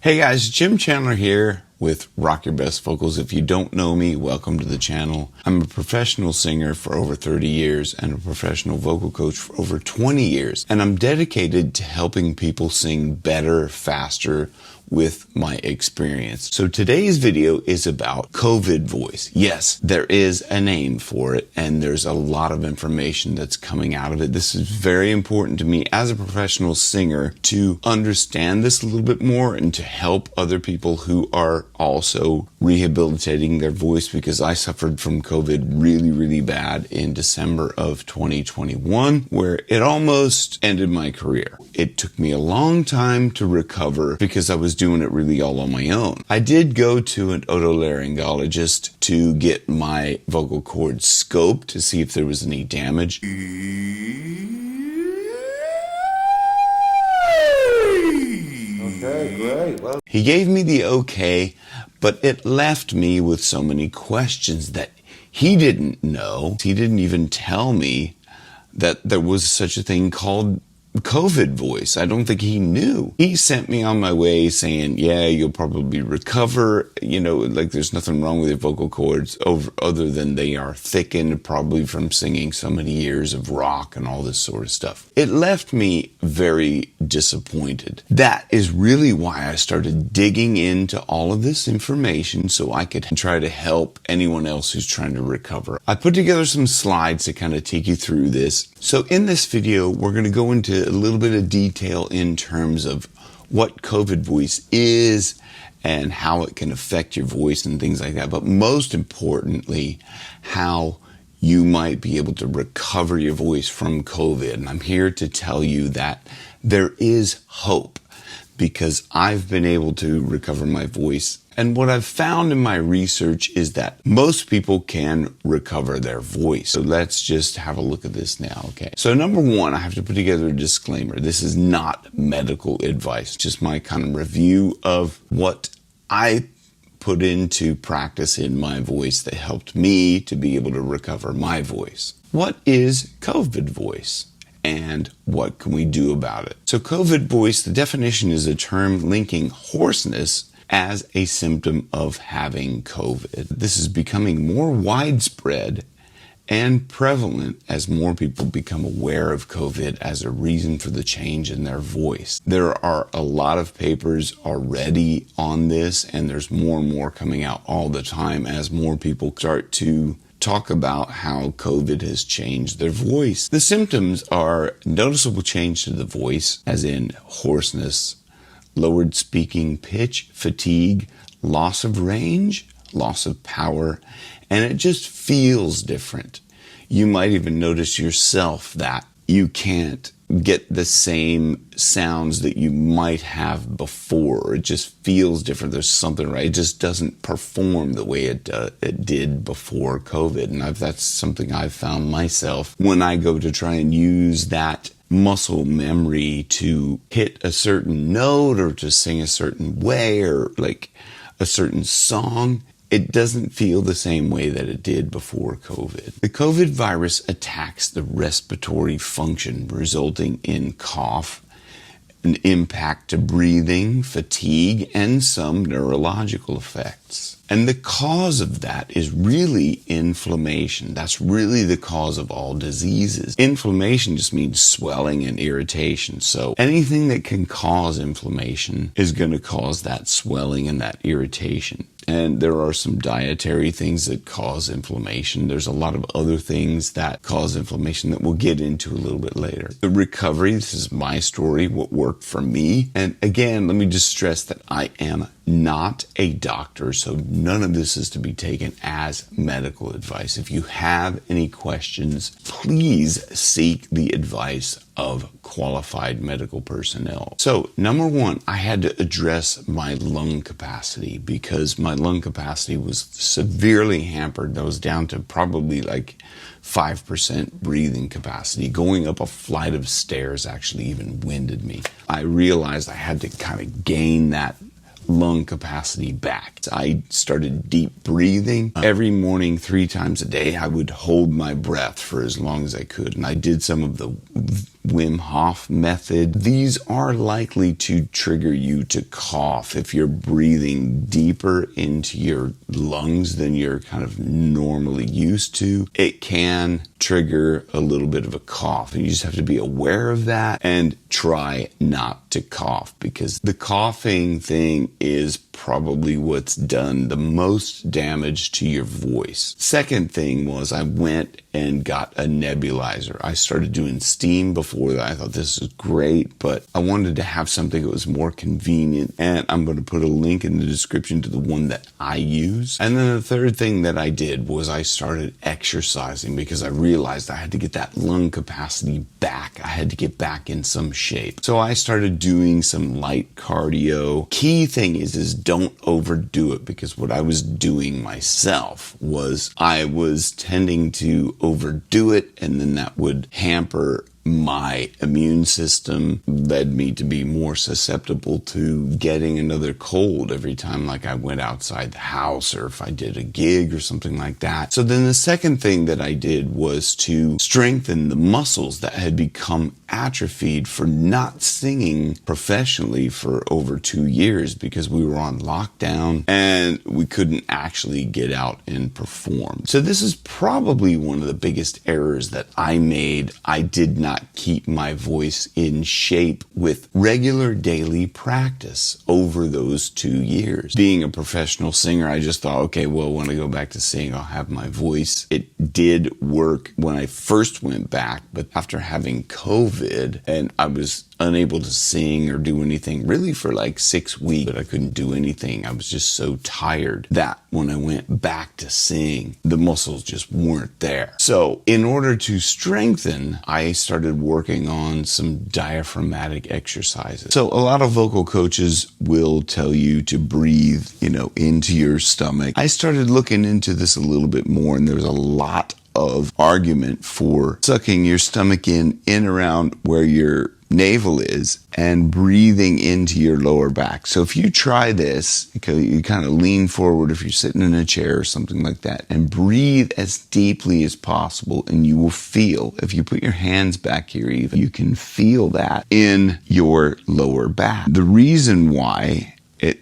Hey guys, Jim Chandler here with Rock Your Best Vocals. If you don't know me, welcome to the channel. I'm a professional singer for over 30 years and a professional vocal coach for over 20 years. And I'm dedicated to helping people sing better, faster, with my experience. So today's video is about COVID voice. Yes, there is a name for it and there's a lot of information that's coming out of it. This is very important to me as a professional singer to understand this a little bit more and to help other people who are also rehabilitating their voice, because I suffered from COVID really bad in December of 2021, where it almost ended my career. It took me a long time to recover because I was doing it really all on my own. I did go to an otolaryngologist to get my vocal cords scoped to see if there was any damage. Okay, great. Well, he gave me the okay, but it left me with so many questions that he didn't know. He didn't even tell me that there was such a thing called COVID voice. I don't think he knew. He sent me on my way saying, yeah, you'll probably recover. You know, like there's nothing wrong with your vocal cords other than they are thickened, probably from singing so many years of rock and all this sort of stuff. It left me very disappointed. That is really why I started digging into all of this information so I could try to help anyone else who's trying to recover. I put together some slides to kind of take you through this. So in this video, we're going to go into a little bit of detail in terms of what COVID voice is and how it can affect your voice and things like that. But most importantly, how you might be able to recover your voice from COVID. And I'm here to tell you that there is hope, because I've been able to recover my voice. And what I've found in my research is that most people can recover their voice. So let's just have a look at this now, okay? So number one, I have to put together a disclaimer. This is not medical advice, just my kind of review of what I put into practice in my voice that helped me to be able to recover my voice. What is COVID voice? And what can we do about it? So COVID voice, the definition is a term linking hoarseness as a symptom of having COVID. This is becoming more widespread and prevalent as more people become aware of COVID as a reason for the change in their voice. There are a lot of papers already on this, and there's more and more coming out all the time as more people start to talk about how COVID has changed their voice. The symptoms are noticeable change to the voice, as in hoarseness, lowered speaking pitch, fatigue, loss of range, loss of power, and it just feels different. You might even notice yourself that you can't get the same sounds that you might have before. It just feels different. There's something right. It just doesn't perform the way it did before COVID. And that's something I've found myself when I go to try and use that muscle memory to hit a certain note or to sing a certain way or like a certain song. It doesn't feel the same way that it did before COVID. The COVID virus attacks the respiratory function, resulting in cough, an impact to breathing, fatigue, and some neurological effects. And the cause of that is really inflammation. That's really the cause of all diseases. Inflammation just means swelling and irritation. So anything that can cause inflammation is going to cause that swelling and that irritation. And there are some dietary things that cause inflammation. There's a lot of other things that cause inflammation that we'll get into a little bit later. The recovery, this is my story, what worked for me. And again, let me just stress that I am not a doctor, so none of this is to be taken as medical advice. If you have any questions, please seek the advice of qualified medical personnel. So number one, I had to address my lung capacity because my lung capacity was severely hampered. That was down to probably like 5% breathing capacity. Going up a flight of stairs actually even winded me. I realized I had to kind of gain that lung capacity back. I started deep breathing. Every morning, 3 times a day, I would hold my breath for as long as I could. And I did some of the Wim Hof method. These are likely to trigger you to cough if you're breathing deeper into your lungs than you're kind of normally used to. It can trigger a little bit of a cough, and you just have to be aware of that and try not to cough, because the coughing thing is probably what's done the most damage to your voice. Second thing was I went and got a nebulizer. I started doing steam before that. I thought this is great, but I wanted to have something that was more convenient, and I'm going to put a link in the description to the one that I use. And then the third thing that I did was I started exercising, because I realized I had to get that lung capacity back. I had to get back in some shape. So I started doing some light cardio. Key thing is don't overdo it, because what I was doing myself was I was tending to overdo it, and then that would hamper my immune system, led me to be more susceptible to getting another cold every time like I went outside the house, or if I did a gig or something like that. So then the second thing that I did was to strengthen the muscles that had become atrophied for not singing professionally for over 2 years, because we were on lockdown and we couldn't actually get out and perform. So this is probably one of the biggest errors that I made. I did not keep my voice in shape with regular daily practice over those 2 years. Being a professional singer, I just thought, okay, well, when I go back to sing, I'll have my voice. It did work when I first went back, but after having COVID and I was unable to sing or do anything really for like 6 weeks, but I couldn't do anything. I was just so tired that when I went back to sing, the muscles just weren't there. So in order to strengthen, I started working on some diaphragmatic exercises. So a lot of vocal coaches will tell you to breathe, into your stomach. I started looking into this a little bit more, and there was a lot of argument for sucking your stomach in around where your navel is and breathing into your lower back. So if you try this, you kind of lean forward if you're sitting in a chair or something like that, and breathe as deeply as possible, and you will feel, if you put your hands back here even, you can feel that in your lower back. The reason why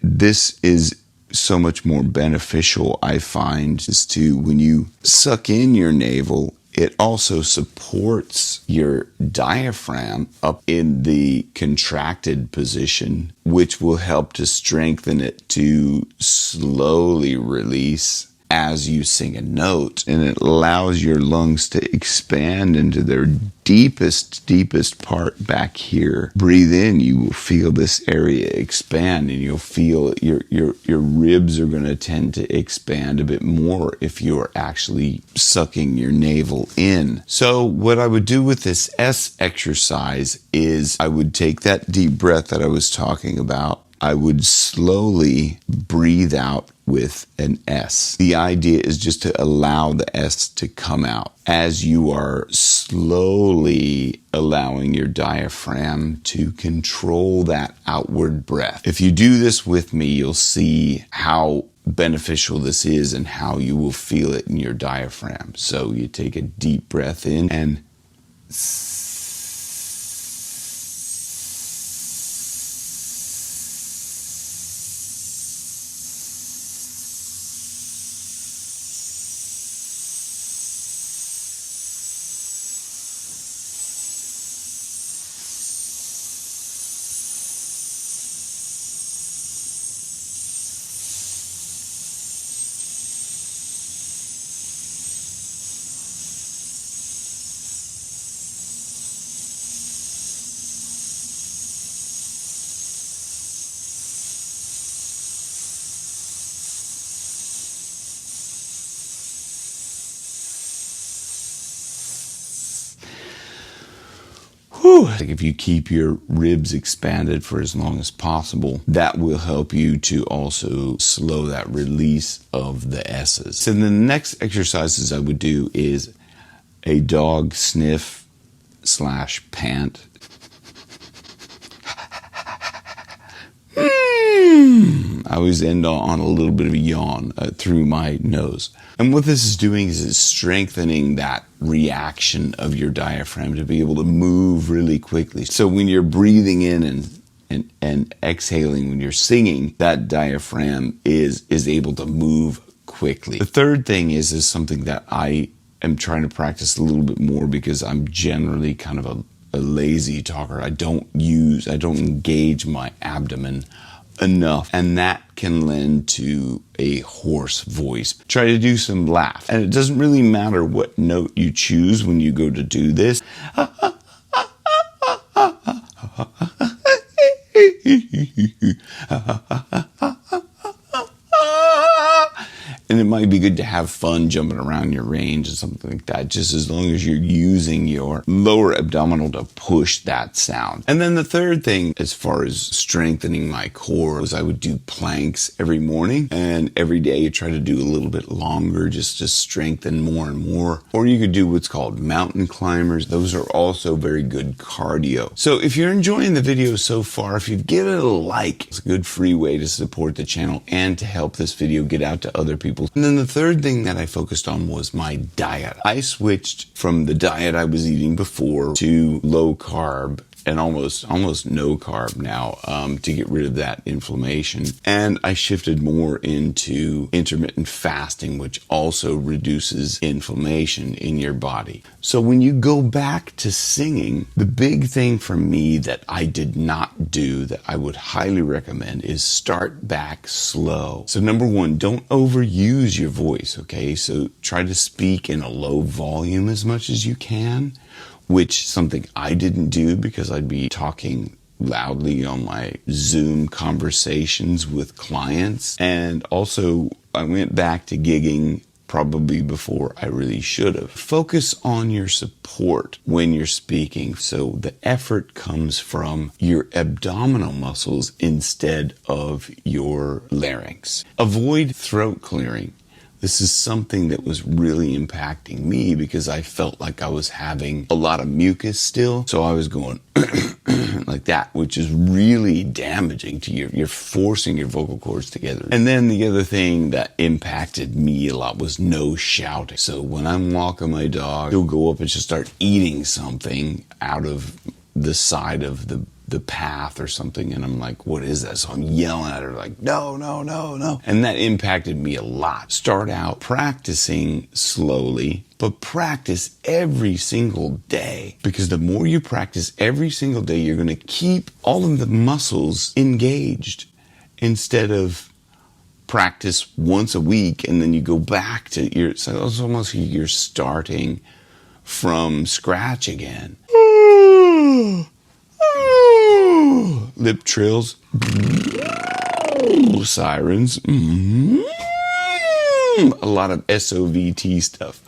this is so much more beneficial, I find, is to, when you suck in your navel, it also supports your diaphragm up in the contracted position, which will help to strengthen it to slowly release as you sing a note, and it allows your lungs to expand into their deepest part back here. Breathe in, you will feel this area expand, and you'll feel your ribs are going to tend to expand a bit more if you're actually sucking your navel in. So what I would do with this S exercise is I would take that deep breath that I was talking about. I would slowly breathe out with an S. The idea is just to allow the S to come out as you are slowly allowing your diaphragm to control that outward breath. If you do this with me, you'll see how beneficial this is and how you will feel it in your diaphragm. So you take a deep breath in and if you keep your ribs expanded for as long as possible, that will help you to also slow that release of the S's. So the next exercises I would do is a dog sniff / pant. always end on a little bit of a yawn through my nose. And what this is doing is it's strengthening that reaction of your diaphragm to be able to move really quickly. So when you're breathing in and exhaling, when you're singing, that diaphragm is able to move quickly. The third thing is something that I am trying to practice a little bit more because I'm generally kind of a lazy talker. I don't engage my abdomen enough, and that can lend to a hoarse voice. Try to do some laugh, and it doesn't really matter what note you choose when you go to do this. And it might be good to have fun jumping around your range and something like that, just as long as you're using your lower abdominal to push that sound. And then the third thing, as far as strengthening my core, is I would do planks every morning, and every day you try to do a little bit longer just to strengthen more and more. Or you could do what's called mountain climbers. Those are also very good cardio. So if you're enjoying the video so far, if you give it a like, it's a good free way to support the channel and to help this video get out to other people. And then the third thing that I focused on was my diet. I switched from the diet I was eating before to low carb and almost no carb now to get rid of that inflammation. And I shifted more into intermittent fasting, which also reduces inflammation in your body. So when you go back to singing, the big thing for me that I did not do that I would highly recommend is start back slow. So number one, don't overuse your voice, okay? So try to speak in a low volume as much as you can, which something I didn't do because I'd be talking loudly on my Zoom conversations with clients. And also I went back to gigging probably before I really should have. Focus on your support when you're speaking. So the effort comes from your abdominal muscles instead of your larynx. Avoid throat clearing. This is something that was really impacting me because I felt like I was having a lot of mucus still. So I was going like that, which is really damaging to you're forcing your vocal cords together. And then the other thing that impacted me a lot was no shouting. So when I'm walking my dog, he'll go up and just start eating something out of the side of the path or something, and I'm like, what is that? So I'm yelling at her like, no, no, no, no. And that impacted me a lot. Start out practicing slowly, but practice every single day, because the more you practice every single day, you're going to keep all of the muscles engaged instead of practice once a week and then you go back to it's almost like you're starting from scratch again. Lip trills, sirens, a lot of SOVT stuff.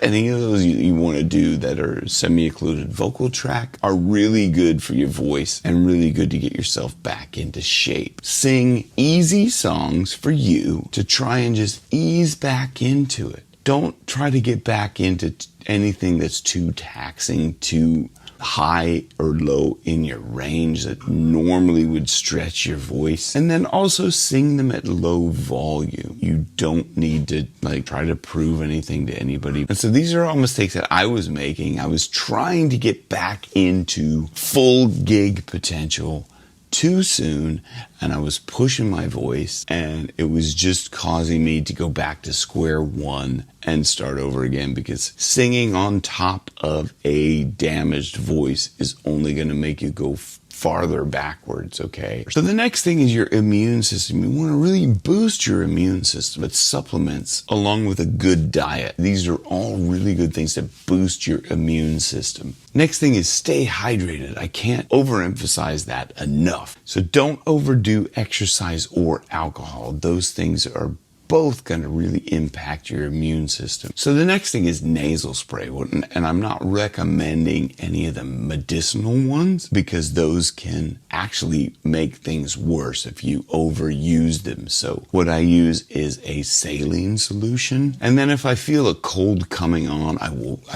Any of those you want to do that are semi-occluded vocal tract are really good for your voice and really good to get yourself back into shape. Sing easy songs for you to try and just ease back into it. Don't try to get back into anything that's too taxing, too high or low in your range that normally would stretch your voice. And then also sing them at low volume. You don't need to try to prove anything to anybody. And so these are all mistakes that I was making. I was trying to get back into full gig potential too soon, and I was pushing my voice, and it was just causing me to go back to square one and start over again, because singing on top of a damaged voice is only going to make you go farther backwards, okay? So the next thing is your immune system. You want to really boost your immune system. It's supplements along with a good diet. These are all really good things to boost your immune system. Next thing is stay hydrated. I can't overemphasize that enough. So don't overdo exercise or alcohol. Those things are both going to really impact your immune system. So the next thing is nasal spray. And I'm not recommending any of the medicinal ones because those can actually make things worse if you overuse them. So what I use is a saline solution. And then if I feel a cold coming on, I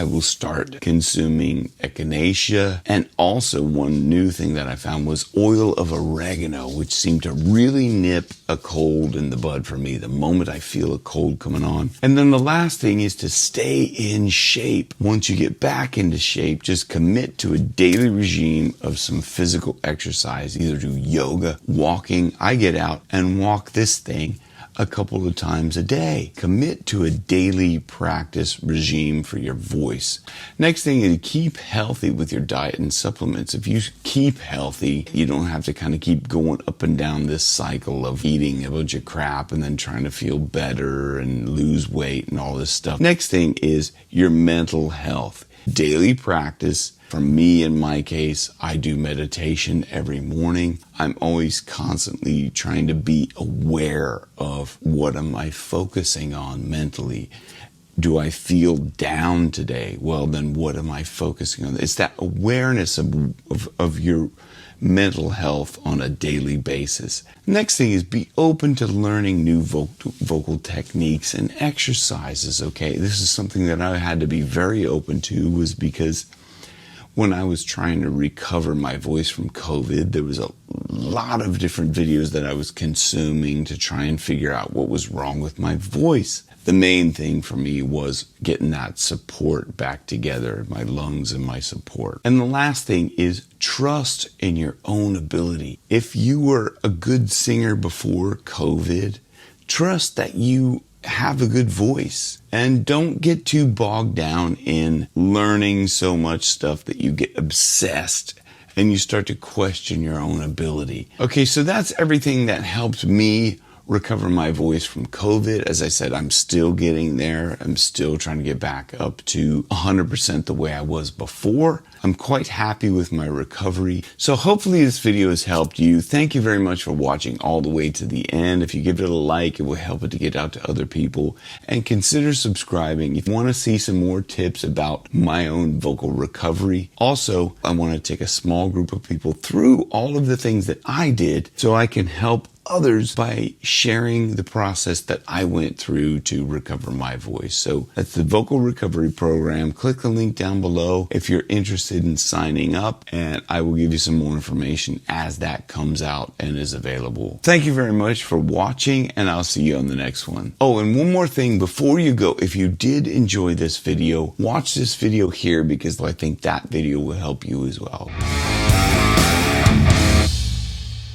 will start consuming echinacea. And also one new thing that I found was oil of oregano, which seemed to really nip a cold in the bud for me the moment I feel a cold coming on. And then the last thing is to stay in shape. Once you get back into shape, just commit to a daily regime of some physical exercise, either do yoga, walking. I get out and walk this thing a couple of times a day. Commit to a daily practice regime for your voice. Next thing is keep healthy with your diet and supplements. If you keep healthy, you don't have to kind of keep going up and down this cycle of eating a bunch of crap and then trying to feel better and lose weight and all this stuff. Next thing is your mental health. Daily practice. For me, in my case, I do meditation every morning. I'm always constantly trying to be aware of what am I focusing on mentally. Do I feel down today? Well, then what am I focusing on? It's that awareness of your mental health on a daily basis. Next thing is be open to learning new vocal techniques and exercises, okay? This is something that I had to be very open to, was because when I was trying to recover my voice from COVID, there was a lot of different videos that I was consuming to try and figure out what was wrong with my voice. The main thing for me was getting that support back together, my lungs and my support. And the last thing is trust in your own ability. If you were a good singer before COVID, trust that you have a good voice, and don't get too bogged down in learning so much stuff that you get obsessed and you start to question your own ability. Okay, so that's everything that helped me recover my voice from COVID. As I said, I'm still getting there. I'm still trying to get back up to 100% the way I was before. I'm quite happy with my recovery. So hopefully this video has helped you. Thank you very much for watching all the way to the end. If you give it a like, it will help it to get out to other people. And consider subscribing if you want to see some more tips about my own vocal recovery. Also, I want to take a small group of people through all of the things that I did so I can help others by sharing the process that I went through to recover my voice. So that's the Vocal Recovery Program. Click the link down below if you're interested in signing up, and I will give you some more information as that comes out and is available. Thank you very much for watching, and I'll see you on the next one. Oh, and one more thing before you go. If you did enjoy this video, watch this video here because I think that video will help you as well.